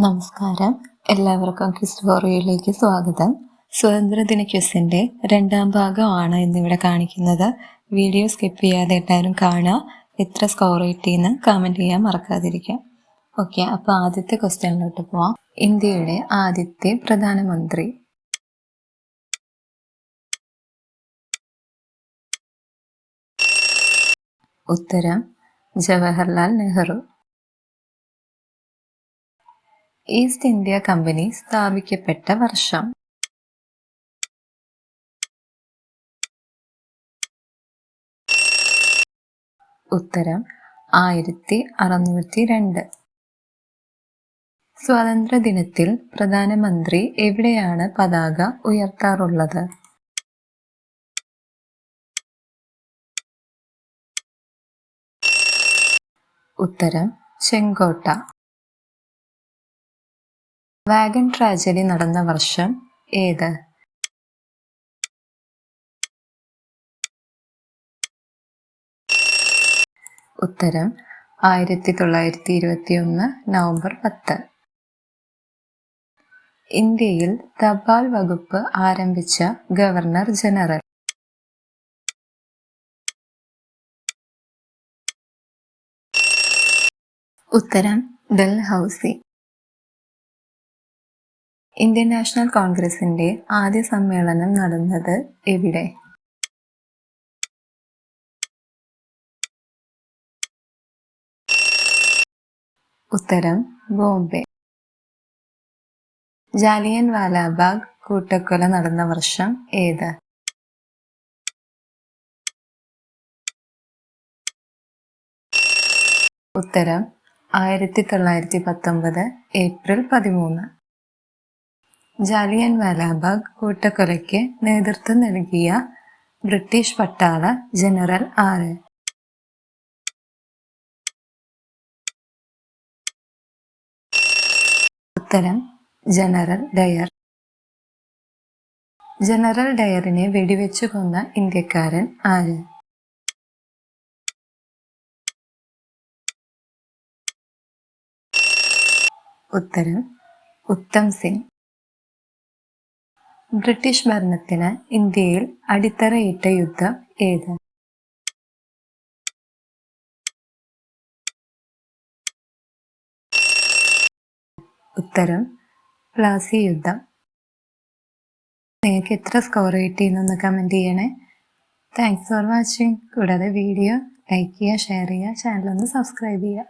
നമസ്കാരം, എല്ലാവർക്കും ക്വിസ് ഫോറിയയിലേക്ക് സ്വാഗതം. സ്വാതന്ത്ര്യദിന ക്വിസിൻ്റെ രണ്ടാം ഭാഗമാണ് ഇന്നിവിടെ കാണിക്കുന്നത്. വീഡിയോ സ്കിപ്പ് ചെയ്യാതെ എല്ലാവരും കാണുക. എത്ര സ്കോർ കിട്ടിയെന്ന് കമൻറ്റ് ചെയ്യാൻ മറക്കാതിരിക്കാം. ഓക്കെ, അപ്പോൾ ആദ്യത്തെ ക്വസ്റ്റ്യനിലോട്ട് പോവാം. ഇന്ത്യയുടെ ആദ്യത്തെ പ്രധാനമന്ത്രി? ഉത്തരം Jawaharlal Nehru. East India company സ്ഥാപിക്കപ്പെട്ട വർഷം? ഉത്തരം 1602. സ്വാതന്ത്ര്യ ദിനത്തിൽ പ്രധാനമന്ത്രി എവിടെയാണ് പതാക ഉയർത്താറുള്ളത്? ഉത്തരം ചെങ്കോട്ട. വാഗൺ ട്രാജഡി നടന്ന വർഷം ഏത്? ഉത്തരം 1921 നവംബർ 10. ഇന്ത്യയിൽ തപാൽ വകുപ്പ് ആരംഭിച്ച ഗവർണർ ജനറൽ? ഉത്തരം ഡൽഹൌസി. ഇന്ത്യൻ നാഷണൽ കോൺഗ്രസിന്റെ ആദ്യ സമ്മേളനം നടന്നത് എവിടെ? ഉത്തരം ബോംബെ. ജാലിയൻ വാലാബാഗ് കൂട്ടക്കൊല നടന്ന വർഷം ഏത്? ഉത്തരം 1919 ഏപ്രിൽ 13. ജാലിയൻ വാലാബാഗ് കൂട്ടക്കൊലയ്ക്ക് നേതൃത്വം നൽകിയ ബ്രിട്ടീഷ് പട്ടാള ജനറൽ ആര്? ഉത്തരം ജനറൽ ഡയർ. ജനറൽ ഡയറിനെ വെടിവെച്ചു കൊന്ന ഇന്ത്യക്കാരൻ ആര്? ഉത്തരം ഉത്തം സിംഗ്. ബ്രിട്ടീഷ് ഭരണത്തിന് ഇന്ത്യയിൽ അടിത്തറയിട്ട യുദ്ധം ഏത്? ഉത്തരം പ്ലാസി യുദ്ധം. നിങ്ങൾക്ക് എത്ര സ്കോർ കിട്ടിയെന്നൊന്ന് കമൻറ്റ് ചെയ്യണേ. Thanks for watching. കൂടാതെ വീഡിയോ ലൈക്ക് ചെയ്യുക, ഷെയർ ചെയ്യുക, ചാനലൊന്ന് സബ്സ്ക്രൈബ് ചെയ്യുക.